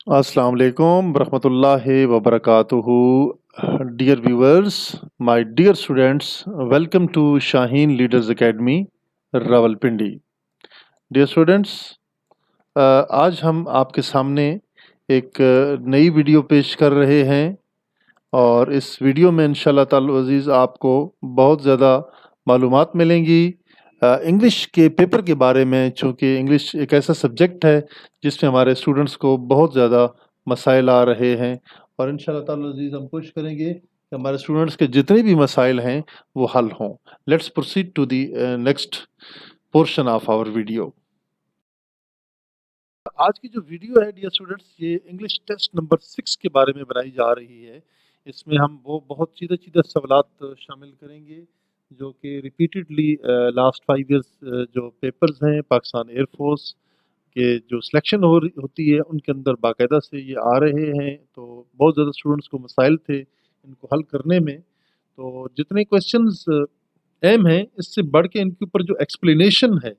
Assalamu alaikum warahmatullahi wabarakatuhu. Dear viewers, my dear students, welcome to Shaheen Leaders Academy, Rawalpindi. Dear students, आज हम आपके सामने एक नई वीडियो पेश कर रहे हैं और इस वीडियो में इंशाल्लाह ताला अज़ीज़ आपको बहुत ज़्यादा मालूमात मिलेंगी इंग्लिश के पेपर के बारे में, चूँकि इंग्लिश एक ऐसा सब्जेक्ट है जिसमें हमारे स्टूडेंट्स को बहुत ज़्यादा मसाइल आ रहे हैं और इंशाल्लाह ताला अज़ीज़ हम कोशिश करेंगे कि हमारे स्टूडेंट्स के जितने भी मसाइल हैं वो हल हों। Let's proceed to the next portion of our video. आज की जो वीडियो है डियर स्टूडेंट्स, ये इंग्लिश टेस्ट नंबर 6 के बारे में बनाई जा रही है। इसमें हम वो बहुत सीधे-सीधे सवालात शामिल करेंगे जो कि रिपीटेडली लास्ट 5 इयर्स जो पेपर्स हैं पाकिस्तान एयर फोर्स के जो सिलेक्शन होती है उनके अंदर बाकायदा से ये आ रहे हैं। तो बहुत ज़्यादा स्टूडेंट्स को मसाइल थे इनको हल करने में। तो जितने क्वेश्चंस अहम हैं इससे बढ़ के इनके ऊपर जो एक्सप्लेनेशन है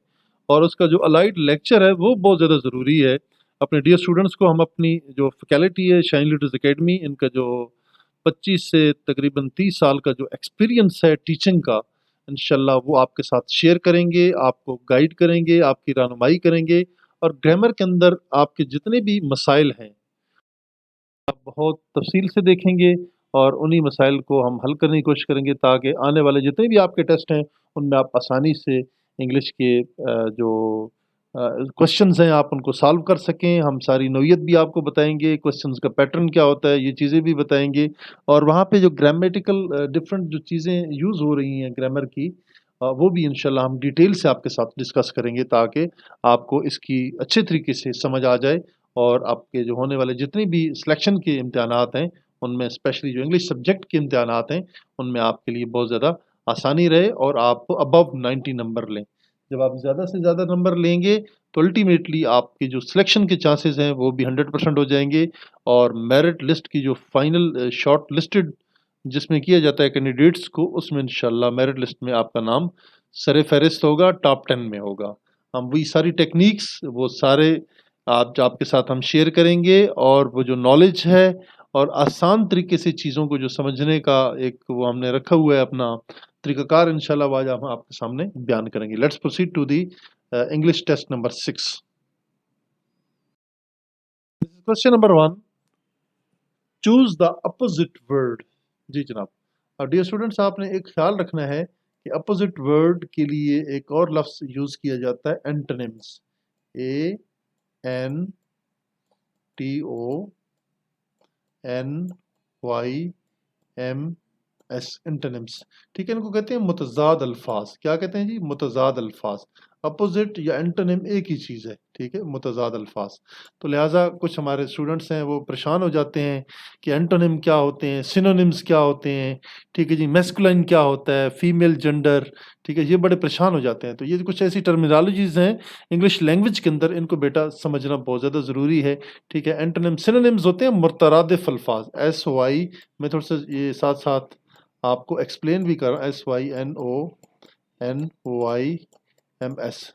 और उसका जो अलाइड लेक्चर है वो बहुत ज़्यादा ज़रूरी है। अपने डियर स्टूडेंट्स को हम अपनी जो फैकल्टी है शाइन लीडर्स एकेडमी, इनका जो 25 से तकरीबन 30 साल का जो एक्सपीरियंस है टीचिंग का, इंशाल्लाह वो आपके साथ शेयर करेंगे, आपको गाइड करेंगे, आपकी रहनुमाई करेंगे और ग्रामर के अंदर आपके जितने भी मसाइल हैं आप बहुत तफसील से देखेंगे और उन्हीं मसाइल को हम हल करने की कोशिश करेंगे ताकि आने वाले जितने भी आपके टेस्ट हैं उनमें आप आसानी से इंग्लिश के जो क्वेश्चंस हैं आप उनको सॉल्व कर सकें। हम सारी नौइयत भी आपको बताएंगे, क्वेश्चंस का पैटर्न क्या होता है ये चीज़ें भी बताएंगे और वहाँ पे जो ग्रामेटिकल डिफरेंट जो चीज़ें यूज़ हो रही हैं ग्रामर की, वो भी इंशाल्लाह हम डिटेल से आपके साथ डिस्कस करेंगे ताकि आपको इसकी अच्छे तरीके से समझ आ जाए और आपके जो होने वाले जितने भी सिलेक्शन के इम्तिहानात हैं उनमें स्पेशली जो इंग्लिश सब्जेक्ट के इम्तिहानात हैं उनमें आपके लिए बहुत ज़्यादा आसानी रहे और आप अबव 90 नंबर लें। जब आप ज़्यादा से ज़्यादा नंबर लेंगे तो अल्टीमेटली आपके जो सिलेक्शन के चांसेस हैं वो भी 100% हो जाएंगे और मेरिट लिस्ट की जो फाइनल शॉर्ट लिस्टेड जिसमें किया जाता है कैंडिडेट्स को, उसमें इंशाल्लाह मेरिट लिस्ट में आपका नाम सरे फहरिस्त होगा, टॉप 10 में होगा। हम वही सारी टेक्निक्स वो सारे आपके साथ हम शेयर करेंगे और वो जो नॉलेज है और आसान तरीके से चीज़ों को जो समझने का एक वो हमने रखा हुआ है अपना तरीक़ाकार, इंशाल्लाह आज हम आपके सामने बयान करेंगे। Let's proceed to the English test number 6। Question number 1, choose the opposite word. जी जनाब। अब डियर स्टूडेंट्स आपने एक ख्याल रखना है कि अपोजिट वर्ड के लिए एक और लफ्ज़ यूज़ किया जाता है एंटोनिम्स। ANTONYMS antonyms. ठीक है, इनको कहते हैं मुतज़ाद अल्फाज। क्या कहते हैं जी? मुतज़ाद अल्फाज। अपोजिट या एंटोनिम एक ही चीज़ है, ठीक है, मुतज़ाद अल्फाज। तो लिहाजा कुछ हमारे स्टूडेंट्स हैं वो परेशान हो जाते हैं कि एंटोनिम क्या होते हैं, सिनोनिम्स क्या होते हैं, ठीक है जी, मैस्कुलाइन क्या होता है, फीमेल जेंडर, ठीक है, ये बड़े परेशान हो जाते हैं। तो ये कुछ ऐसी टर्मिनोलॉजीज़ हैं इंग्लिश लैंग्वेज के अंदर, इनको बेटा समझना बहुत ज़्यादा ज़रूरी है, ठीक है। एंटोनिम सिनोनिम्स होते हैं मुतरादिफ अल्फाज, SY। मैं थोड़ा सा ये साथ-साथ आपको एक्सप्लेन भी कर रहा हूँ, SYNONYMS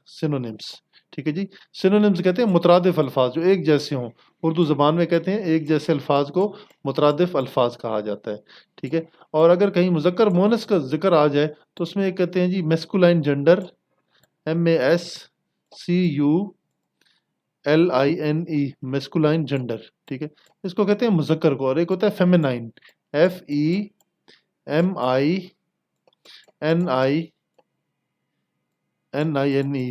सिनोनिम्स, ठीक है जी। सिनोनिम्स कहते हैं मुतरादिफ अल्फाज जो एक जैसे हों। उर्दू ज़बान में कहते हैं एक जैसे अल्फाज को मुतरादिफ अल्फाज कहा जाता है, ठीक है। और अगर कहीं मुज़क्कर मुअन्नस का ज़िक्र आ जाए तो उसमें एक कहते हैं जी masculine gender, MASCULINE masculine gender, ठीक है। इसको कहते हैं मुज़क्कर को। और एक होता है फेमिनाइन, FEMININE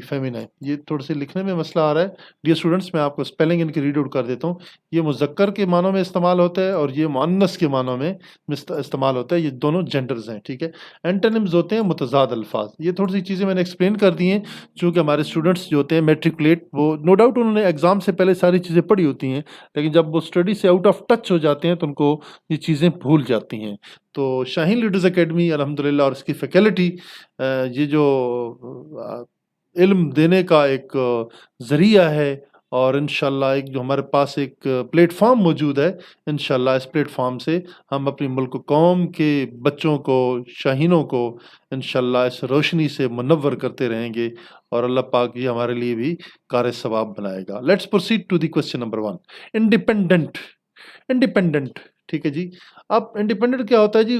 फेमिनाइन। ये थोड़े से लिखने में मसला आ रहा है डियर स्टूडेंट्स, मैं आपको स्पेलिंग इनकी रीड आउट कर देता हूँ। ये मुज़क्कर के मानों में इस्तेमाल होता है और ये मुअन्नस के मानों में इस्तेमाल होता है। ये दोनों जेंडर्स हैं, ठीक है। एंटोनिम्स होते हैं मुतज़ाद अल्फाज। ये थोड़ी सी चीज़ें मैंने एक्सप्लेन कर दी हैं चूँकि हमारे स्टूडेंट्स जो होते हैं मैट्रिकुलेट, वो नो डाउट उन्होंने एग्ज़ाम से पहले सारी चीज़ें पढ़ी होती हैं, लेकिन जब वो स्टडी से आउट ऑफ टच हो जाते हैं तो उनको ये चीज़ें भूल जाती हैं। तो शाहीन लीडर्स एकेडमी अल्हम्दुलिल्लाह और इसकी फैकल्टी ये जो इल्म देने का एक ज़रिया है और इंशाल्लाह एक जो हमारे पास एक प्लेटफॉर्म मौजूद है, इंशाल्लाह इस प्लेटफॉर्म से हम अपनी मुल्क कौम के बच्चों को, शाहीनों को इंशाल्लाह इस रोशनी से मुनव्वर करते रहेंगे और अल्लाह पाक ये हमारे लिए भी कार सवाब बनाएगा। Let's proceed to the question number 1। Independent, independent, ठीक है जी। अब इंडिपेंडेंट क्या होता है जी?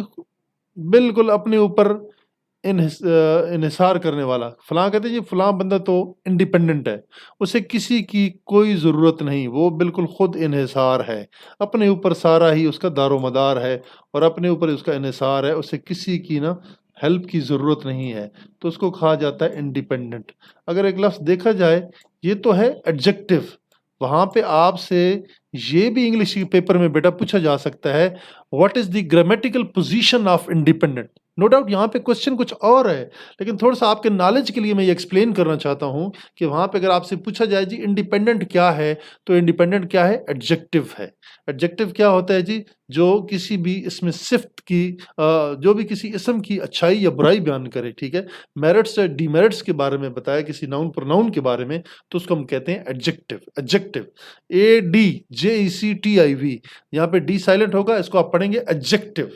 बिल्कुल अपने ऊपर इन्हिसार करने वाला। फलां कहते हैं जी फलां बंदा तो इंडिपेंडेंट है, उसे किसी की कोई ज़रूरत नहीं, वो बिल्कुल खुद इन्हिसार है, अपने ऊपर सारा ही उसका दारोमदार है और अपने ऊपर उसका इन्हिसार है, उसे किसी की ना हेल्प की ज़रूरत नहीं है, तो उसको कहा जाता है इंडिपेंडेंट। अगर एक लफ्ज़ देखा जाए, ये तो है एडजेक्टिव। वहाँ पे आपसे ये भी इंग्लिश के पेपर में बेटा पूछा जा सकता है, what is the grammatical position of independent. No doubt यहाँ पे क्वेश्चन कुछ और है, लेकिन थोड़ा सा आपके नॉलेज के लिए मैं ये एक्सप्लेन करना चाहता हूँ कि वहाँ पे अगर आपसे पूछा जाए जी इंडिपेंडेंट क्या है, तो इंडिपेंडेंट क्या है? एडजेक्टिव है। एडजेक्टिव क्या होता है जी? जो किसी भी इसमें सिफ्त की जो भी किसी इसम की अच्छाई या बुराई बयान करे, ठीक है। मेरिट्स या डीमेरिट्स के बारे में बताया किसी नाउन प्रोनाउन के बारे में, तो उसको हम कहते हैं एडजेक्टिव। एडजेक्टिव, ADJECTIV, यहाँ पे डी साइलेंट होगा, इसको आप पढ़ेंगे adjective.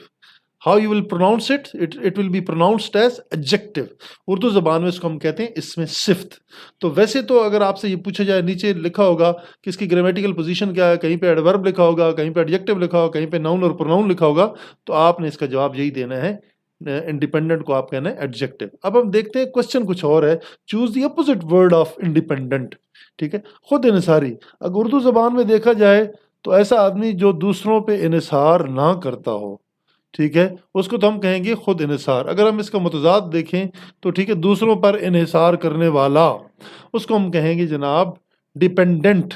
How you will pronounce it, it will be pronounced as adjective. Urdu जबान में इसको हम कहते हैं इसमें सिफ्त। तो वैसे तो अगर आपसे ये पूछा जाए, नीचे लिखा होगा कि इसकी ग्रामेटिकल पोजीशन क्या है, कहीं पे एडवर्ब लिखा होगा, कहीं पे एडजेक्टिव लिखा होगा, कहीं पे नाउन और प्रोनाउन लिखा होगा, तो आपने इसका जवाब यही देना है, इंडिपेंडेंट को आप कहना है एडजेक्टिव। अब हम देखते हैं क्वेश्चन कुछ और है, choose the opposite word of independent, ठीक है। खुद इन्हिसारी, अगर उर्दू जबान में देखा जाए तो ऐसा आदमी जो दूसरों पे इन्हिसार ना करता हो, ठीक है, उसको तो हम कहेंगे खुद इन्हिसार। अगर हम इसका मुतजाद देखें तो ठीक है, दूसरों पर इन्हिसार करने वाला, उसको हम कहेंगे जनाब डिपेंडेंट।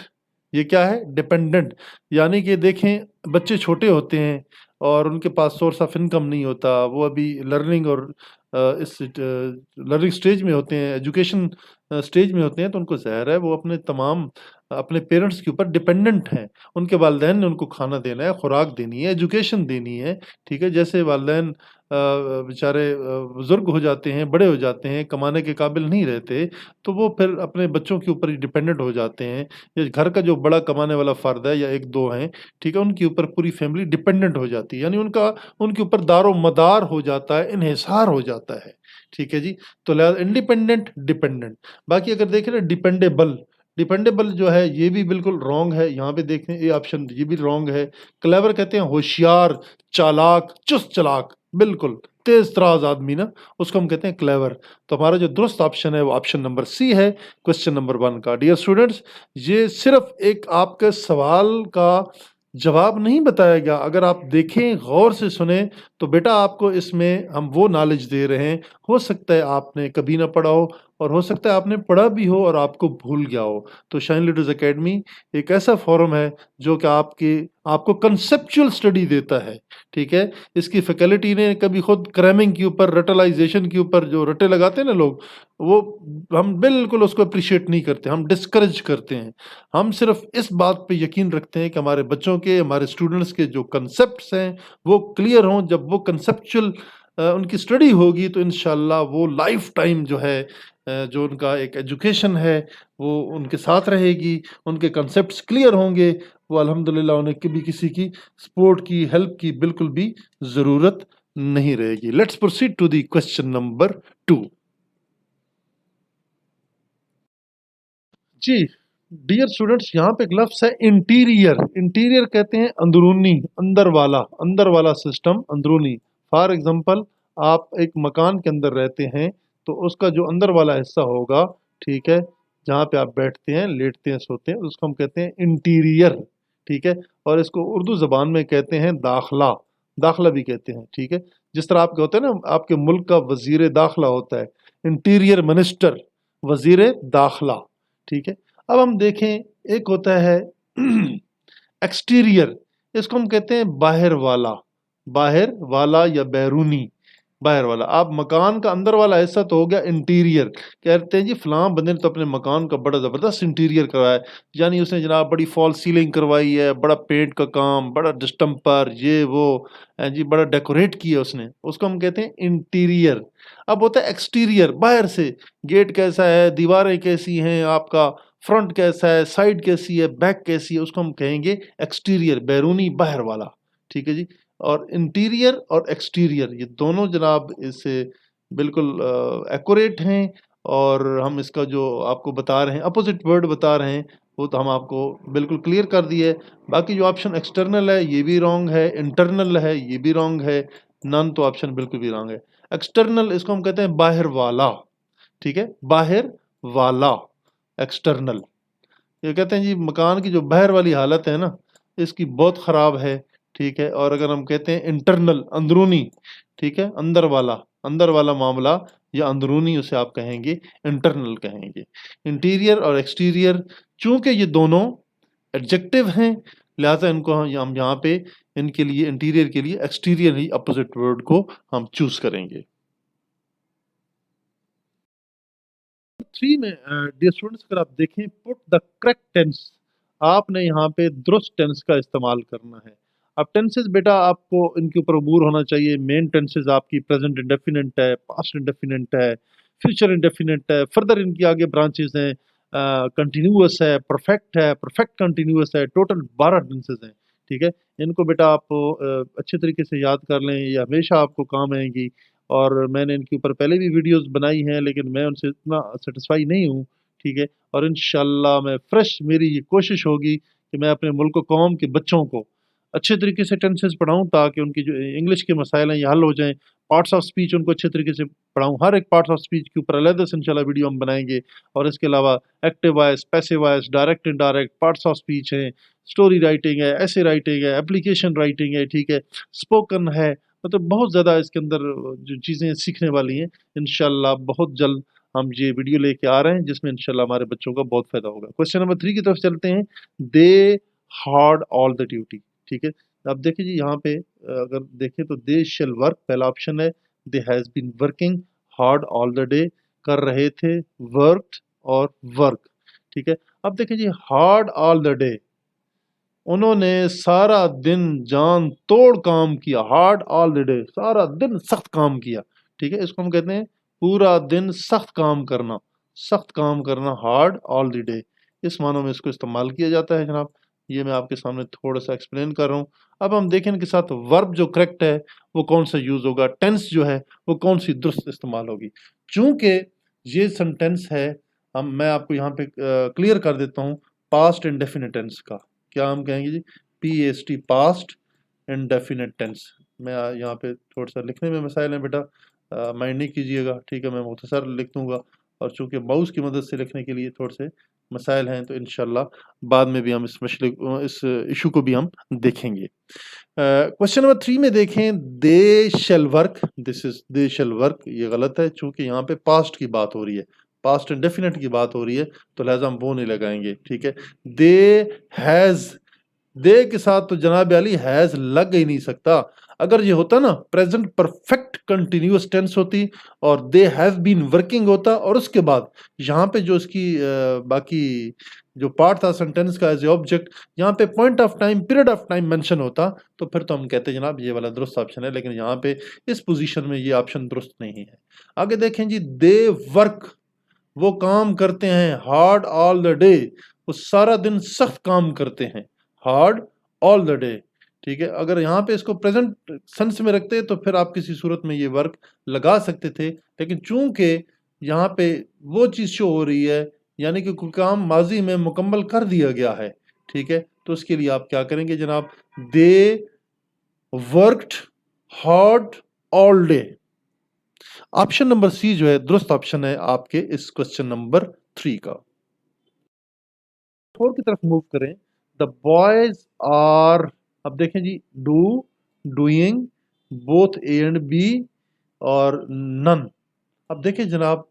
ये क्या है? डिपेंडेंट। यानी कि देखें, बच्चे छोटे होते हैं और उनके पास सोर्स ऑफ इनकम नहीं होता, वो अभी लर्निंग और इस लर्निंग स्टेज में होते हैं, एजुकेशन स्टेज में होते हैं, तो उनको ज़ाहिर है वो अपने पेरेंट्स के ऊपर डिपेंडेंट हैं। उनके वालिदैन ने उनको खाना देना है, खुराक देनी है, एजुकेशन देनी है, ठीक है। जैसे वालिदैन बेचारे बुज़ुर्ग हो जाते हैं, बड़े हो जाते हैं, कमाने के काबिल नहीं रहते, तो वो फिर अपने बच्चों के ऊपर ही डिपेंडेंट हो जाते हैं। या घर का जो बड़ा कमाने वाला फ़र्द है या 1-2 हैं, ठीक है, उनके ऊपर पूरी फैमिली डिपेंडेंट हो जाती है, यानी उनके ऊपर दारो-मदार हो जाता है, इन्हिसार हो जाता है, ठीक है जी। तो लिहाज़ा इंडिपेंडेंट, डिपेंडेंट। बाकी अगर देखें ना डिपेंडेबल, डिपेंडेबल जो है ये भी बिल्कुल रॉन्ग है। यहाँ पे देखें ये ऑप्शन ये भी रॉन्ग है। क्लेवर कहते हैं होशियार, चालाक, चुस्त चालाक, बिल्कुल तेज तराज आदमी ना, उसको हम कहते हैं क्लेवर। तो हमारा जो दुरुस्त ऑप्शन है वो ऑप्शन नंबर सी है, क्वेश्चन नंबर 1 का। डियर स्टूडेंट्स, ये सिर्फ एक आपके सवाल का जवाब नहीं बताया गया, अगर आप देखें गौर से सुने तो बेटा आपको इसमें हम वो नॉलेज दे रहे हैं। हो सकता है आपने कभी ना पढ़ा हो और हो सकता है आपने पढ़ा भी हो और आपको भूल गया हो। तो शाइन लीडर्स एकेडमी एक ऐसा फोरम है जो कि आपको कंसेप्चुअल स्टडी देता है, ठीक है। इसकी फैकल्टी ने कभी खुद क्रैमिंग के ऊपर, रटलाइजेशन के ऊपर, जो रटे लगाते हैं ना लोग, वो हम बिल्कुल उसको अप्रिशिएट नहीं करते, हम डिस्करेज करते हैं। हम सिर्फ इस बात पे यकीन रखते हैं कि हमारे बच्चों के, हमारे स्टूडेंट्स के जो कंसेप्ट्स हैं वो क्लियर हों। जब वो कंसेप्चुअल उनकी स्टडी होगी तो इंशाल्लाह वो लाइफ टाइम जो है जो उनका एक एजुकेशन है वो उनके साथ रहेगी, उनके कंसेप्ट्स क्लियर होंगे, वो अल्हम्दुलिल्लाह उन्हें कभी किसी की सपोर्ट की, हेल्प की बिल्कुल भी ज़रूरत नहीं रहेगी। Let's proceed to the question number 2। जी डियर स्टूडेंट्स, यहाँ पे एक लफ्ज़ है इंटीरियर। इंटीरियर कहते हैं अंदरूनी, अंदर वाला सिस्टम, अंदरूनी। फॉर एग्जांपल, आप एक मकान के अंदर रहते हैं तो उसका जो अंदर वाला हिस्सा होगा, ठीक है, जहाँ पे आप बैठते हैं, लेटते हैं, सोते हैं, उसको हम कहते हैं इंटीरियर, ठीक है। और इसको उर्दू ज़बान में कहते हैं दाखला, दाखला भी कहते हैं, ठीक है। जिस तरह आपके होते हैं ना, आपके मुल्क का वजीर दाखला होता है, इंटीरियर मिनिस्टर, वजीर दाखला, ठीक है। अब हम देखें, एक होता है एक्सटीरियर, इसको हम कहते हैं बाहर वाला या बैरूनी, बाहर वाला। आप मकान का अंदर वाला हिस्सा तो हो गया इंटीरियर। कहते हैं जी फलां बंदे ने तो अपने मकान का बड़ा ज़बरदस्त इंटीरियर करवाया है, यानी उसने जनाब बड़ी फॉल सीलिंग करवाई है, बड़ा पेंट का काम, बड़ा डिस्टम्पर, ये वो जी बड़ा डेकोरेट किया उसने, उसको हम कहते हैं इंटीरियर। अब होता है एक्सटीरियर, बाहर से, गेट कैसा है, दीवारें कैसी हैं, आपका फ्रंट कैसा है, साइड कैसी है, बैक कैसी है, उसको हम कहेंगे एक्सटीरियर, बैरूनी बाहर वाला। ठीक है जी। और इंटीरियर और एक्सटीरियर ये दोनों जनाब इससे बिल्कुल एक्यूरेट हैं, और हम इसका जो आपको बता रहे हैं अपोजिट वर्ड बता रहे हैं वो तो हम आपको बिल्कुल क्लियर कर दिए। बाकी जो ऑप्शन एक्सटर्नल है ये भी रॉन्ग है, इंटरनल है ये भी रॉन्ग है, नन तो ऑप्शन बिल्कुल भी रॉन्ग है। एक्सटर्नल इसको हम कहते हैं बाहर वाला। ठीक है, बाहर वाला एक्सटर्नल। ये कहते हैं जी मकान की जो बाहर वाली हालत है ना इसकी बहुत ख़राब है। ठीक है, और अगर हम कहते हैं इंटरनल अंदरूनी, ठीक है, अंदर वाला मामला या अंदरूनी, उसे आप कहेंगे इंटरनल कहेंगे। इंटीरियर और एक्सटीरियर चूंकि ये दोनों एडजेक्टिव हैं लिहाजा इनको हम यहाँ पे इनके लिए इंटीरियर के लिए एक्सटीरियर ही अपोजिट वर्ड को हम चूज करेंगे। 3 में डियर स्टूडेंट्स अगर आप देखें पुट द करेक्ट टेंस, आपने यहाँ पे दुरुस्त टेंस का इस्तेमाल करना है। अब टेंसेस बेटा आपको इनके ऊपर अबूर होना चाहिए। मेन टेंसेस आपकी प्रेजेंट इंडेफिनिट है, पास्ट इंडेफिनिट है, फ्यूचर इंडेफिनिट है, फर्दर इनकी आगे ब्रांचेस हैं, कंटिन्यूअस है, परफेक्ट कंटिन्यूअस है, टोटल 12 टेंसेस हैं। ठीक है, इनको बेटा आप अच्छे तरीके से याद कर लें, ये हमेशा आपको काम आएंगी। और मैंने इनके ऊपर पहले भी वीडियोस बनाई हैं लेकिन मैं उनसे इतना सेटिस्फाई नहीं हूँ। ठीक है, और इंशाल्लाह मैं फ्रेश, मेरी ये कोशिश होगी कि मैं अपने मुल्क कौम के बच्चों को अच्छे तरीके से टेंसेस पढ़ाऊँ ताकि उनकी जो इंग्लिश के मसाइल हैं ये हल हो जाएँ। पार्ट्स ऑफ स्पीच उनको अच्छे तरीके से पढ़ाऊँ, हर एक पार्ट्स ऑफ स्पीच के ऊपर अलग से इंशाल्लाह वीडियो हम बनाएंगे। और इसके अलावा active voice, passive voice, direct indirect parts of speech हैं, स्टोरी राइटिंग है, ऐसे राइटिंग है, एप्लीकेशन राइटिंग है, ठीक है, स्पोकन है, मतलब बहुत ज़्यादा इसके अंदर जो चीज़ें सीखने वाली हैं। इंशाल्लाह बहुत जल्द हम ये वीडियो लेके आ रहे हैं जिसमें इंशाल्लाह हमारे बच्चों का बहुत फ़ायदा होगा। क्वेश्चन नंबर 3 की तरफ चलते हैं। दे हार्ड ऑल द ड्यूटी। ठीक है, अब देखिए जी यहाँ पे अगर देखें तो दे शेल वर्क पहला ऑप्शन है। They has been working hard all the day, कर रहे थे, वर्कड और वर्क। ठीक है, अब देखिए जी हार्ड ऑल द डे, उन्होंने सारा दिन जान तोड़ काम किया, हार्ड ऑल द डे, सारा दिन सख्त काम किया। ठीक है, इसको हम कहते हैं पूरा दिन सख्त काम करना, सख्त काम करना, हार्ड ऑल द डे, इस मानों में इसको इस्तेमाल किया जाता है जनाब। ये मैं आपके सामने थोड़ा सा एक्सप्लेन कर रहा हूँ। अब हम देखें इनके साथ वर्ब जो करेक्ट है वो कौन सा यूज होगा, टेंस जो है वो कौन सी दुरुस्त इस्तेमाल होगी। चूंकि ये सेंटेंस है, मैं आपको यहाँ पे क्लियर कर देता हूँ पास्ट इंडेफिनिट टेंस का। क्या हम कहेंगे जी, PAST पास्ट इंडेफिनिट टेंस। मैं यहाँ पे थोड़ा सा लिखने में मसाइल हैं बेटा, माइंड नहीं कीजिएगा। ठीक है, मैं मुख्तसर लिख दूंगा, और चूंकि माउस की मदद से लिखने के लिए थोड़े से मसाइल हैं तो इंशाल्लाह बाद में भी हम इस इशू को भी हम देखेंगे। क्वेश्चन नंबर 3 में देखें, दे shall work, this is they shall work, ये गलत है चूंकि यहाँ पे पास्ट की बात हो रही है, पास्ट इंडेफिनिट की बात हो रही है, तो लिहाजा हम वो नहीं लगाएंगे। ठीक है, दे हैज, दे के साथ तो जनाब अली हैज लग ही नहीं सकता। अगर ये होता ना प्रेजेंट परफेक्ट कंटिन्यूअस टेंस होती और दे हैव बीन वर्किंग होता, और उसके बाद यहाँ पे जो इसकी बाकी जो पार्ट था सेंटेंस का एज ए ऑब्जेक्ट, यहाँ पे point of time, period of time mention होता, तो फिर तो हम कहते जनाब ये वाला दुरुस्त ऑप्शन है। लेकिन यहाँ पे इस पोजीशन में ये ऑप्शन दुरुस्त नहीं है। आगे देखें जी, दे वर्क, वो काम करते हैं, हार्ड ऑल द डे, वो सारा दिन सख्त काम करते हैं, हार्ड ऑल द डे। ठीक है, अगर यहाँ पे इसको प्रेजेंट सेंस में रखते तो फिर आप किसी सूरत में ये वर्क लगा सकते थे, लेकिन चूंकि यहाँ पे वो चीज़ शो हो रही है यानी कि कोई काम माजी में मुकम्मल कर दिया गया है। ठीक है, तो उसके लिए आप क्या करेंगे जनाब, they worked hard all day. Option number C जो है दुरुस्त ऑप्शन है आपके इस क्वेश्चन नंबर 3 का। 4 की तरफ मूव करें। द बॉयज आर, अब देखें जी do, doing, both A and B और नन। अब देखें जनाब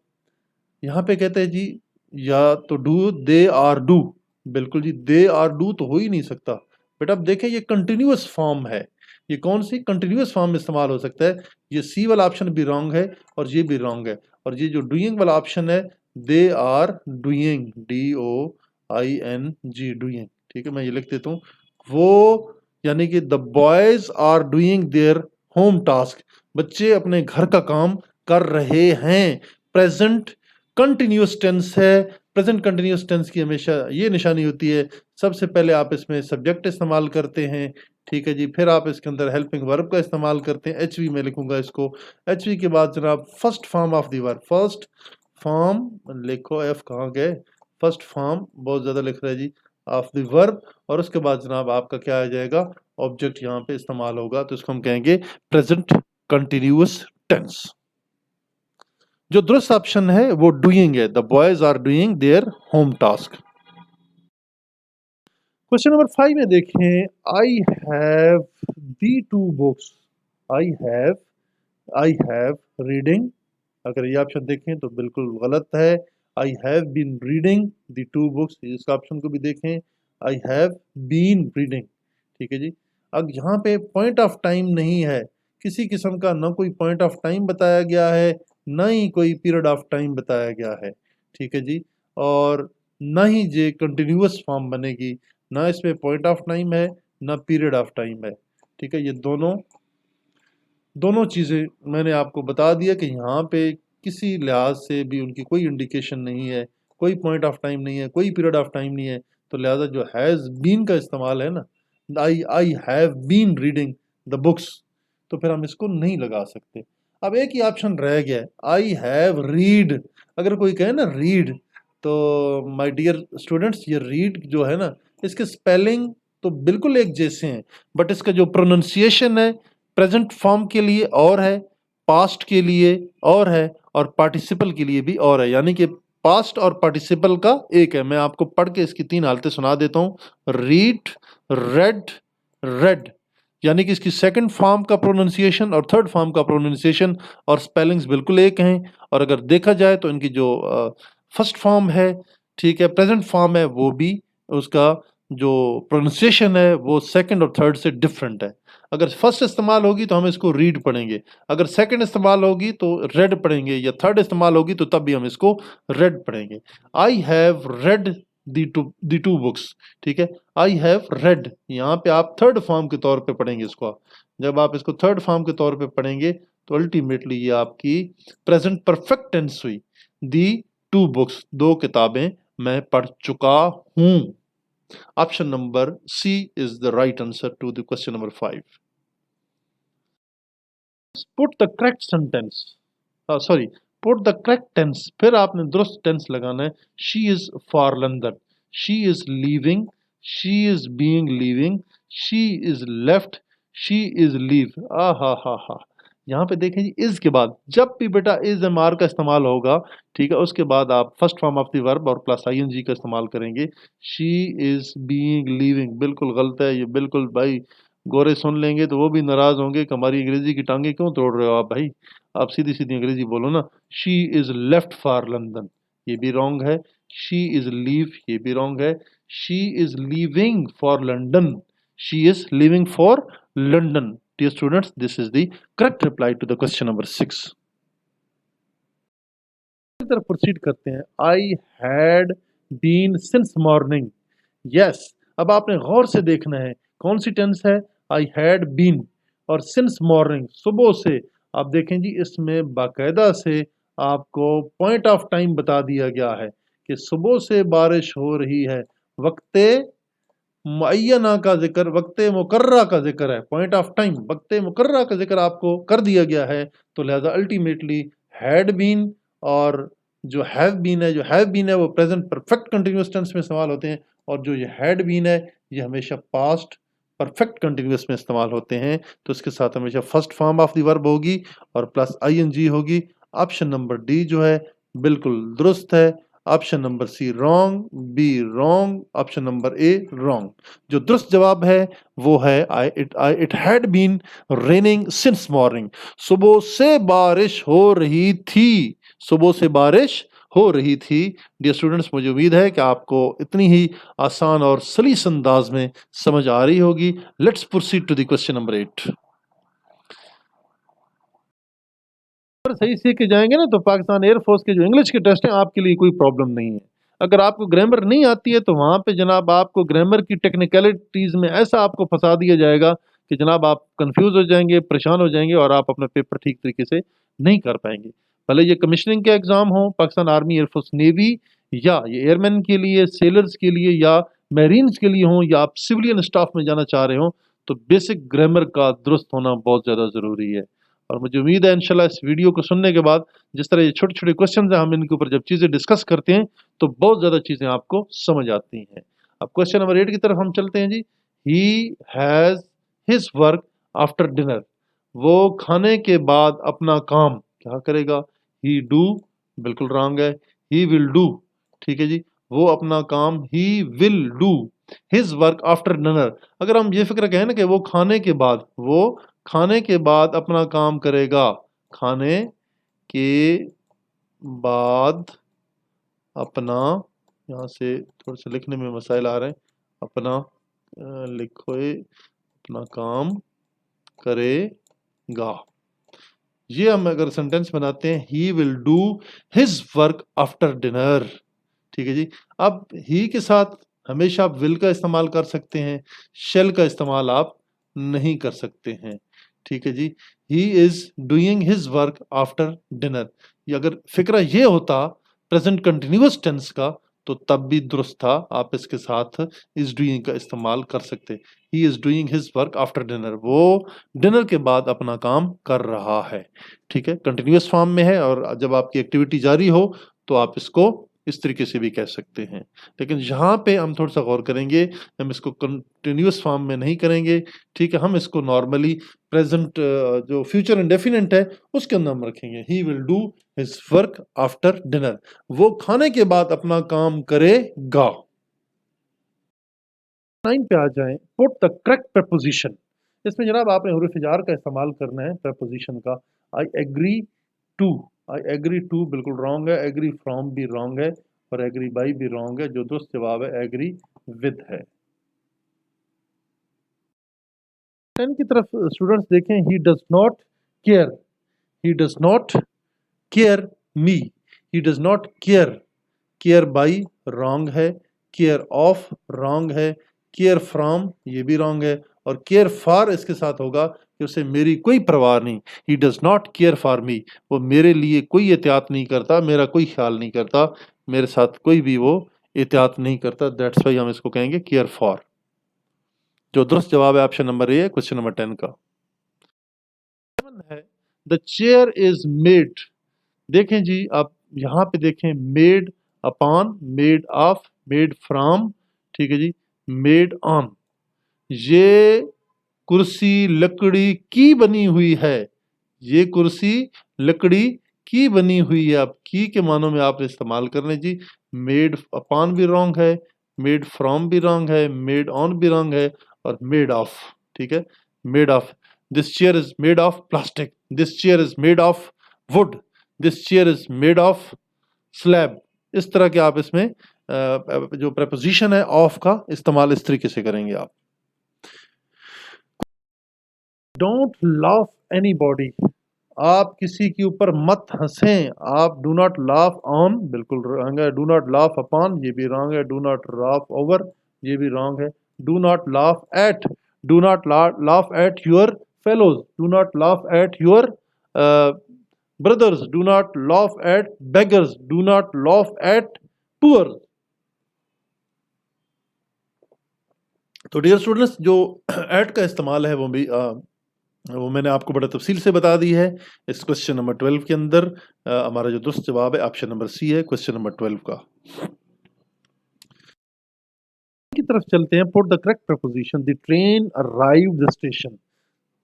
यहाँ पे कहते हैं जी या तो डू, दे आर डू, बिल्कुल जी दे आर डू तो हो ही नहीं सकता बेटा। अब देखें ये कंटिन्यूअस फॉर्म है, ये कौन सी कंटिन्यूअस फॉर्म में इस्तेमाल हो सकता है। ये सी वाला ऑप्शन भी रॉन्ग है और ये भी रॉन्ग है, और ये जो डूइंग वाला ऑप्शन है, they are doing, DOING, doing. ठीक है, मैं ये लिख देता हूँ, वो यानी कि the boys are doing their home task, बच्चे अपने घर का काम कर रहे हैं। प्रेजेंट कंटिन्यूअस टेंस है, प्रेजेंट कंटिन्यूअस टेंस की हमेशा ये निशानी होती है, सबसे पहले आप इसमें सब्जेक्ट इस्तेमाल करते हैं, ठीक है जी, फिर आप इसके अंदर हेल्पिंग वर्ब का इस्तेमाल करते हैं, एचवी में लिखूंगा इसको, एचवी के बाद जनाब first form of the verb, first form लिखो, एफ कहाँ गए, फर्स्ट फॉर्म बहुत ज़्यादा लिख रहा है जी, ऑफ द वर्ब, और उसके बाद जनाब आपका क्या आ जाएगा, ऑब्जेक्ट यहाँ पे इस्तेमाल होगा, तो इसको हम कहेंगे प्रेजेंट कंटिन्यूअस टेंस। जो दुरुस्त ऑप्शन है वो डूइंग है, the boys are doing their home task. Question number 5 में देखें, I have the two books, I have, I have reading, अगर ये ऑप्शन देखें तो बिल्कुल गलत है, I have been reading the two books, इस ऑप्शन को भी देखें, आई हैव बीन रीडिंग, ठीक है जी। अब यहाँ पे पॉइंट ऑफ टाइम नहीं है, किसी किस्म का ना कोई पॉइंट ऑफ टाइम बताया गया है, ना ही कोई पीरियड ऑफ टाइम बताया गया है, ठीक है जी, और ना ही ये कंटिन्यूअस फॉर्म बनेगी, ना इसमें पॉइंट ऑफ टाइम है, ना पीरियड ऑफ टाइम है, ठीक है। ये दोनों चीज़ें मैंने आपको बता दिया कि यहाँ पे किसी लिहाज से भी उनकी कोई इंडिकेशन नहीं है, कोई पॉइंट ऑफ टाइम नहीं है, कोई पीरियड ऑफ टाइम नहीं है, तो लिहाजा जो हैज़ बीन का इस्तेमाल है ना, I have been reading the books, तो फिर हम इसको नहीं लगा सकते। अब एक ही ऑप्शन रह गया है, आई हैव रीड, अगर कोई कहे ना रीड, तो माय डियर स्टूडेंट्स ये रीड जो है ना, इसके स्पेलिंग तो बिल्कुल एक जैसे हैं, बट इसका जो प्रोनाउंसिएशन है प्रेजेंट फॉर्म के लिए और है, पास्ट के लिए और है, और पार्टिसिपल के लिए भी और है, यानी कि पास्ट और पार्टिसिपल का एक है। मैं आपको पढ़ के इसकी 3 हालतें सुना देता हूं, रीड, रेड, रेड, यानी कि इसकी सेकंड फॉर्म का प्रोनाउंसिएशन और थर्ड फॉर्म का प्रोनाउंसिएशन और स्पेलिंग्स बिल्कुल एक हैं, और अगर देखा जाए तो इनकी जो फर्स्ट फॉर्म है, ठीक है, प्रेजेंट फॉर्म है, वो भी उसका जो प्रोनाउंसिएशन है वो सेकंड और थर्ड से डिफरेंट है। अगर फर्स्ट इस्तेमाल होगी तो हम इसको रीड पढ़ेंगे, अगर सेकंड इस्तेमाल होगी तो रेड पढ़ेंगे, या थर्ड इस्तेमाल होगी तो तब भी हम इसको रेड पढ़ेंगे। I have read the two books, ठीक है, आई हैव रेड, यहाँ पे आप थर्ड फॉर्म के तौर पे पढ़ेंगे इसको, जब आप इसको थर्ड फॉर्म के तौर पे पढ़ेंगे तो अल्टीमेटली ये आपकी प्रेजेंट परफेक्ट टेंस हुई, दी टू बुक्स, 2 किताबें मैं पढ़ चुका हूं। Option number C is the right answer to the question number 5. Put the correct sentence. Sorry, put the correct tense. फिर आपने दुरुस्त टेंस लगाना है। She is for London. She is leaving. She is being leaving. She is left. She is leave. हा हा हा, यहाँ पे देखें जी, इज के बाद जब भी बेटा इज एम आर का इस्तेमाल होगा, ठीक है, उसके बाद आप first form of the verb और प्लस आई एन जी का इस्तेमाल करेंगे। शी इज बीइंग लिविंग बिल्कुल गलत है, ये बिल्कुल भाई गोरे सुन लेंगे तो वो भी नाराज होंगे कि हमारी अंग्रेजी की टांगे क्यों तोड़ रहे हो आप भाई, आप सीधी सीधी अंग्रेजी बोलो ना। She is left for London, ये भी रॉन्ग है। शी इज लीव, ये भी रॉन्ग है। She is leaving for London, she is living for London. Dear students, this is the correct reply to the question number 6. तरफ proceed करते हैं। I had been since morning. Yes, अब आपने गौर से देखना है कौन सी टेंस है, I had been, और since morning सुबह से। आप देखें जी, इसमें बाकायदा से आपको पॉइंट ऑफ टाइम बता दिया गया है कि सुबह से बारिश हो रही है, वक्ते मुअय्यना का जिक्र, वक्त मुकर्रा का जिक्र है, पॉइंट ऑफ टाइम वक्त मुकर्रा का जिक्र आपको कर दिया गया है, तो लिहाजा अल्टीमेटली हैड बीन और जो हैव बीन है, जो हैव बीन है वो प्रेजेंट परफेक्ट कंटिन्यूअस टेंस में इस्तेमाल होते हैं, और जो ये हैड बीन है ये हमेशा पास्ट परफेक्ट कंटिन्यूअस में इस्तेमाल होते हैं, तो इसके साथ हमेशा first form of the verb होगी और प्लस आईएनजी होगी। ऑप्शन नंबर डी जो है बिल्कुल दुरुस्त है, option number C wrong, B wrong, option number A wrong. जो दुरुस्त जवाब है वो है it had been raining since morning, सुबह से बारिश हो रही थी, सुबह से बारिश हो रही थी। डियर स्टूडेंट्स, मुझे उम्मीद है कि आपको इतनी ही आसान और सलीस अंदाज में समझ आ रही होगी। Let's proceed to the question number 8। अगर सही सीख के जाएंगे ना तो पाकिस्तान एयरफोर्स के जो इंग्लिश के टेस्ट हैं आपके लिए कोई प्रॉब्लम नहीं है। अगर आपको ग्रामर नहीं आती है तो वहाँ पे जनाब आपको ग्रामर की टेक्निकलिटीज़ में ऐसा आपको फंसा दिया जाएगा कि जनाब आप कंफ्यूज हो जाएंगे, परेशान हो जाएंगे, और आप अपना पेपर ठीक तरीके से नहीं कर पाएंगे। भले ये कमिश्नरिंग के एग्ज़ाम हो, पाकिस्तान आर्मी, एयरफोर्स, नेवी या ये एयरमैन के लिए, सेलर्स के लिए या मैरीन्स के लिए हो, या आप सिविलियन स्टाफ में जाना चाह रहे हो, तो बेसिक ग्रामर का दुरुस्त होना बहुत ज़्यादा ज़रूरी है। और मुझे उम्मीद है इंशाल्लाह इस वीडियो को सुनने के बाद, जिस तरह ये छोटे-छोटे क्वेश्चन हैं, हम इनके ऊपर जब चीज़ें डिस्कस करते हैं तो बहुत ज़्यादा चीज़ें आपको समझ आती हैं। अब क्वेश्चन नंबर 8 की तरफ हम चलते हैं जी। He has his work after dinner. वो खाने के बाद अपना काम क्या करेगा? ही डू, बिल्कुल रॉन्ग है। ही विल डू, ठीक है जी। वो अपना काम he will do his work after dinner. अगर हम ये फिक्र कहें ना कि वो खाने के बाद अपना काम करेगा, खाने के बाद अपना, यहाँ से थोड़ा सा लिखने में मसाइल आ रहे हैं, अपना लिखो, अपना काम करेगा। ये हम अगर सेंटेंस बनाते हैं, he will do his work after dinner, ठीक है जी। अब ही के साथ हमेशा आप विल का इस्तेमाल कर सकते हैं, शेल का इस्तेमाल आप नहीं कर सकते हैं, ठीक है जी। He is doing his work after dinner, ये अगर फिक्रा ये होता प्रेजेंट कंटिन्यूअस टेंस का, तो तब भी दुरुस्त था, आप इसके साथ इज डूइंग का इस्तेमाल कर सकते। ही is doing his work after dinner, वो डिनर के बाद अपना काम कर रहा है, ठीक है। कंटिन्यूअस फॉर्म में है, और जब आपकी एक्टिविटी जारी हो तो आप इसको इस तरीके से भी कह सकते हैं। लेकिन यहाँ पे हम थोड़ा सा गौर करेंगे, हम इसको कंटिन्यूअस फॉर्म में नहीं करेंगे, ठीक है। हम इसको नॉर्मली प्रेजेंट जो फ्यूचर इंडेफिनिट है उसके अंदर हम रखेंगे। He will do his work after dinner, वो खाने के बाद अपना काम करेगा। 9 पे आ जाएं, पुट द करेक्ट प्रपोजिशन। इसमें जनाब आपने हुरूफ जार का इस्तेमाल करना है प्रपोजिशन का। I agree to, I agree to बिल्कुल रॉन्ग है, एग्री फ्रॉम भी रॉन्ग है, और एग्री बाई भी रॉन्ग है। जो दुरुस्त जवाब है एग्री विद है। 10 की तरफ स्टूडेंट्स देखें, he does not care, he does not care me, he does not care, care by wrong है, केयर ऑफ रॉन्ग है, केयर फ्रॉम ये भी रॉन्ग है, और केयर फॉर इसके साथ होगा कि उसे मेरी कोई परवाह नहीं। He does not care for me, वो मेरे लिए कोई एहतियात नहीं करता, मेरा कोई ख्याल नहीं करता, मेरे साथ कोई भी वो एहतियात नहीं करता। दैट्स वाई हम इसको कहेंगे केयर फॉर। जो दुरुस्त जवाब है ऑप्शन नंबर ए है, क्वेश्चन नंबर 10 का। है द चेयर इज मेड, देखें जी आप यहाँ पे देखें, made upon, made of, made from, ठीक है जी, मेड ऑन। ये कुर्सी लकड़ी की बनी हुई है, ये कुर्सी लकड़ी की बनी हुई है। अब की के मानों में आप इस्तेमाल करने जी। मेड अपॉन भी रॉन्ग है, मेड फ्रॉम भी रॉन्ग है, मेड ऑन भी रॉन्ग है, और मेड ऑफ, ठीक है। Made of, this chair is made of plastic, this chair is made of would, this chair is made of slab. इस तरह के आप इसमें जो प्रपोजिशन है ऑफ का इस्तेमाल इस तरीके से करेंगे आप। डोंट लाफ एनीबॉडी, आप किसी के ऊपर मत हंसें। आप डू नॉट लाफ ऑन, बिल्कुल रॉन्ग है। डू नॉट लाफ अपॉन, ये भी रॉन्ग है। डू नॉट लाफ ओवर, ये भी रॉन्ग है। Do not laugh at, do not laugh at your fellows, do not laugh at your brothers, do not laugh at beggars, do not laugh at poor. तो dear students, जो eight का इस्तेमाल है वो मैंने आपको बड़ा तफसील से बता दी है इस क्वेश्चन नंबर 12 के अंदर। हमारा जो दुरुस्त जवाब है ऑप्शन नंबर सी है, क्वेश्चन नंबर 12 का। की तरफ चलते हैं, put the correct preposition. The train arrived the station,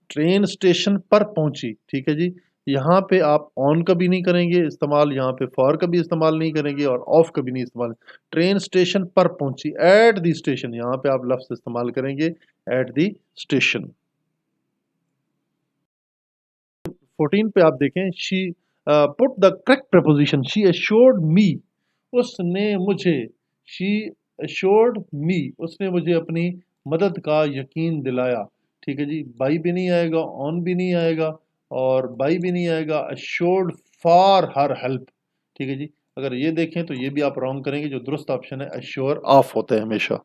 train station पर पहुंची, ठीक है जी। यहाँ पे आप ऑन का भी नहीं करेंगे इस्तेमाल, यहाँ पे फॉर का भी इस्तेमाल नहीं करेंगे, और ऑफ का भी नहीं इस्तेमाल। ट्रेन स्टेशन पर पहुंची, एट द स्टेशन, यहाँ पे आप लफ्ज इस्तेमाल करेंगे एट द स्टेशन। 14 पे आप देखें, she put the correct preposition. She assured me, उसने मुझे, शी एश्योर्ड मी, उसने मुझे अपनी मदद का यकीन दिलाया, ठीक है जी। बाई भी नहीं आएगा, ऑन भी नहीं आएगा, और बाई भी नहीं आएगा। एश्योर्ड फॉर हर हेल्प, ठीक है जी। अगर ये देखें तो ये भी आप रॉन्ग करेंगे। जो दुरुस्त ऑप्शन है एश्योर ऑफ होता है हमेशा।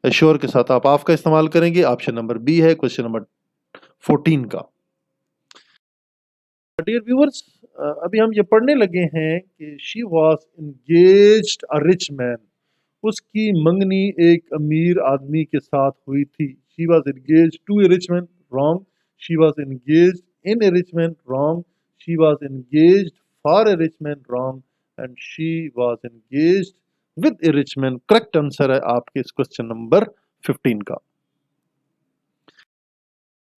एश्योर के साथ आप ऑफ का इस्तेमाल करेंगे। ऑप्शन नंबर बी है, क्वेश्चन नंबर 14 का। डियर व्यूअर्स, अभी हम ये पढ़ने लगे हैं कि she was engaged a rich man. उसकी मंगनी एक अमीर आदमी के साथ हुई थी। She was engage to a rich man, wrong. She was engage in a rich man, wrong. She was engage for a rich man, wrong. And she was engage with a rich man. Correct answer है आपके इस question number 15 का।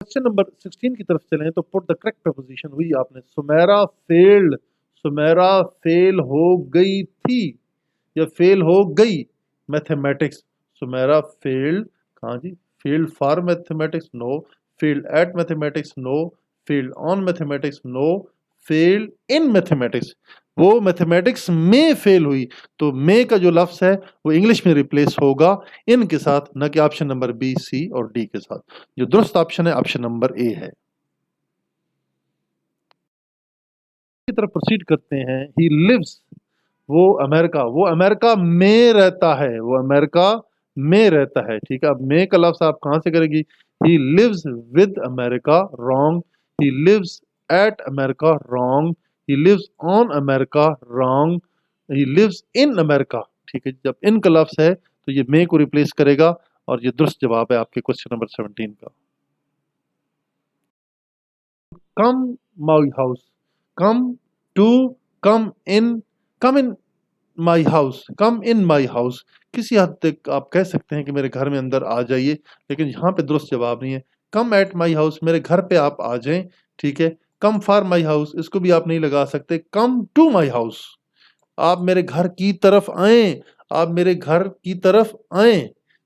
Question number 16 की तरफ चलें तो put the correct preposition हुई आपने। सुमेरा फेल्ड, सुमेरा फेल हो गई थी या फेल हो गई मैथमेटिक्स। सुमेरा फेल्ड, कहाँ जी? Failed for mathematics, no. Failed at mathematics, no. Failed on mathematics, no. Failed in mathematics, वो मैथमेटिक्स में फेल हुई, तो में का जो लफ्ज है वो इंग्लिश में रिप्लेस होगा इन के साथ, न कि ऑप्शन नंबर बी, सी और डी के साथ। जो दुरुस्त ऑप्शन है ऑप्शन नंबर ए है। की तरफ प्रोसीड करते हैं। ही लिव्स, वो अमेरिका में रहता है, वो अमेरिका में रहता है। ठीक है, अब में का लफ्ज आप कहां से करेंगी? He lives with America, wrong. He lives at America, wrong. He lives on America, wrong. He lives in America. ठीक है, जब इन का लफ्ज है तो ये में को रिप्लेस करेगा, और ये दुरुस्त जवाब है आपके क्वेश्चन नंबर 17 का। Come my house, come to, come in, come in my house, come in my house. किसी हद तक आप कह सकते हैं कि मेरे घर में अंदर आ जाइए, लेकिन यहाँ पे दुरुस्त जवाब नहीं है। कम एट माई हाउस, मेरे घर पे आप आ जाएं। ठीक है, कम फॉर माई हाउस, इसको भी आप नहीं लगा सकते। कम टू माई हाउस, आप मेरे घर की तरफ आए, आप मेरे घर की तरफ आए।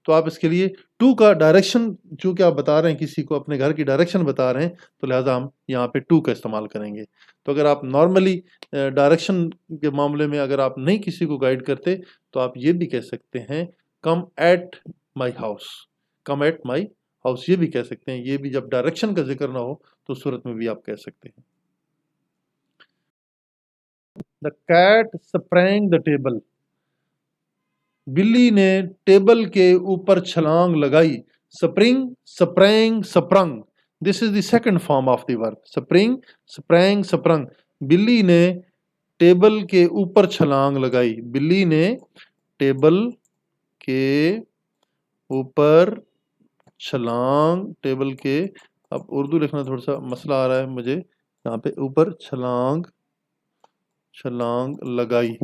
तो आप इसके लिए टू का डायरेक्शन, चूंकि आप बता रहे हैं किसी को अपने घर की डायरेक्शन बता रहे हैं, तो लिहाजा हम यहाँ पे टू का इस्तेमाल करेंगे। तो अगर आप नॉर्मली डायरेक्शन के मामले में अगर आप नहीं किसी को गाइड करते, तो आप ये भी कह सकते हैं come at my house, come at my house, ये भी कह सकते हैं। ये भी जब डायरेक्शन का जिक्र ना हो तो उस सूरत में भी आप कह सकते हैं। The cat sprang the table, बिल्ली ने टेबल के ऊपर छलांग लगाई। Spring, sprang, sprung, this is the second form of the verb. Spring, sprang, sprung, बिल्ली ने टेबल के ऊपर छलांग लगाई। बिल्ली ने टेबल के ऊपर छलांग, टेबल के, अब उर्दू लिखना थोड़ा सा मसला आ रहा है मुझे, यहाँ पे ऊपर छलांग, छलांग लगाई,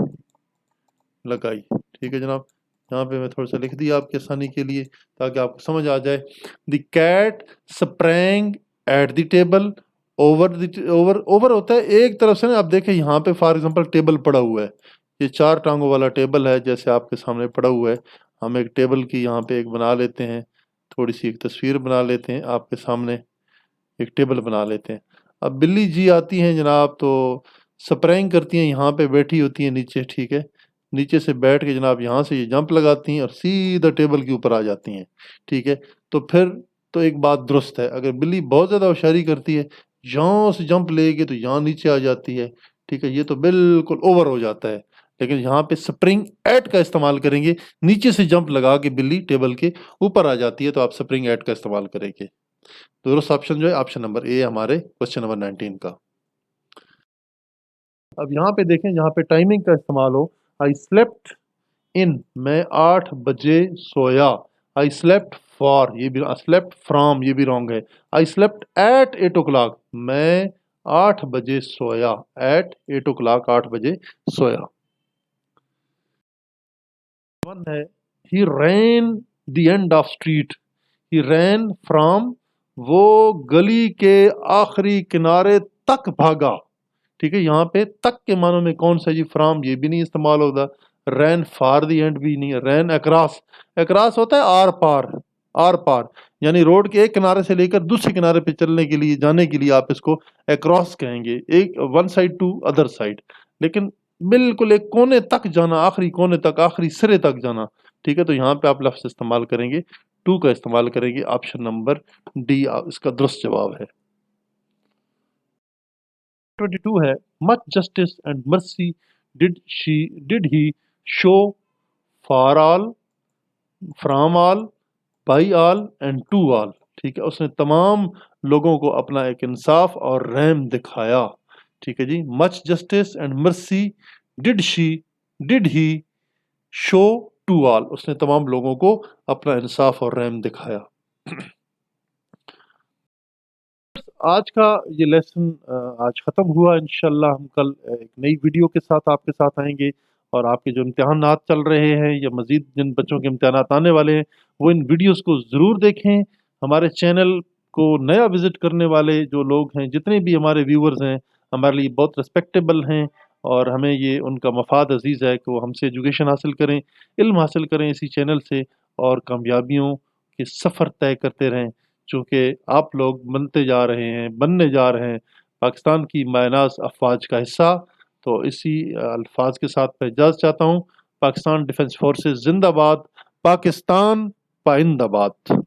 लगाई। ठीक है जनाब, यहाँ पे मैं थोड़ा सा लिख दिया आपकी आसानी के लिए ताकि आपको समझ आ जाए। The cat sprang at the table, over the, over, over होता है एक तरफ से ना। आप देखें यहाँ पे फॉर एग्जांपल टेबल पड़ा हुआ है, ये 4 टांगों वाला टेबल है जैसे आपके सामने पड़ा हुआ है। हम एक टेबल की यहाँ पे एक बना लेते हैं, थोड़ी सी एक तस्वीर बना लेते हैं आपके सामने, एक टेबल बना लेते हैं। अब बिल्ली जी आती हैं जनाब, तो स्प्रैंग करती हैं, यहाँ पे बैठी होती हैं नीचे। ठीक है, नीचे से बैठ के जनाब यहाँ से ये जंप लगाती हैं और सीधा टेबल के ऊपर आ जाती हैं। ठीक है, तो फिर तो एक बात दुरुस्त है, अगर बिल्ली बहुत ज़्यादा होशियारी करती है, यहाँ से जंप लेगी तो यहाँ नीचे आ जाती है। ठीक है, ये तो बिल्कुल ओवर हो जाता है। लेकिन यहाँ पे स्प्रिंग एट का इस्तेमाल करेंगे, नीचे से जंप लगा के बिल्ली टेबल के ऊपर आ जाती है, तो आप स्प्रिंग एट का इस्तेमाल करेंगे। तो दुरुस्त ऑप्शन जो है ऑप्शन नंबर ए हमारे क्वेश्चन नंबर 19 का। अब यहाँ पे देखें, यहाँ पे टाइमिंग का इस्तेमाल हो। आई स्लेप्ट इन, मैं 8 बजे सोया। आई स्लेप्ट फॉर, ये भी, स्लेप्ट फ्रॉम ये भी रॉन्ग है। I slept at 8 o'clock, मैं 8 बजे सोया। एट 8 ओ क्लॉक, 8 बजे सोया। वन है, he ran the end of street. He ran from, वो गली के आखिरी किनारे तक भागा। ठीक है, यहाँ पे तक के मानों में कौन सा जी? फ्रॉम ये भी नहीं इस्तेमाल होगा, रैन फार दी एंड भी नहीं, रैन अक्रॉस, अक्रॉस होता है आर पार, आर पार, यानी रोड के एक किनारे से लेकर दूसरे किनारे पे चलने के लिए, जाने के लिए आप इसको अक्रॉस कहेंगे, एक one side to other side. लेकिन बिल्कुल एक कोने तक जाना, आखिरी कोने तक, आखिरी सिरे तक जाना। ठीक है, तो यहाँ पे आप लफ्ज इस्तेमाल करेंगे, टू का इस्तेमाल करेंगे। ऑप्शन नंबर डी इसका दुरुस्त जवाब है। 22 है, much justice and mercy did he show for all, from all, by all and to all. ठीक है, उसने तमाम लोगों को अपना एक इंसाफ और रहम दिखाया। ठीक है जी। Much justice and mercy did he show to all, उसने तमाम लोगों को अपना इंसाफ और रहम दिखाया। आज का ये लेसन आज ख़त्म हुआ। इंशाल्लाह हम कल एक नई वीडियो के साथ आपके साथ आएंगे, और आपके जो इम्तिहानात चल रहे हैं या मज़ीद जिन बच्चों के इम्तिहानात आने वाले हैं वो इन वीडियोस को ज़रूर देखें। हमारे चैनल को नया विज़िट करने वाले जो लोग हैं, जितने भी हमारे व्यूअर्स हैं, हमारे लिए बहुत रिस्पेक्टेबल हैं, और हमें ये उनका मफाद अज़ीज़ है कि वो हमसे एजुकेशन हासिल करें, इल्म हासिल करें इसी चैनल से, और कामयाबियों के सफ़र तय करते रहें, चूँकि आप लोग बनने जा रहे हैं पाकिस्तान की मायनाज़ अफ़वाज का हिस्सा। तो इसी अल्फाज के साथ मैं इजाज़त चाहता हूँ। पाकिस्तान डिफेंस फोर्सेस ज़िंदाबाद, पाकिस्तान पाइंदाबाद।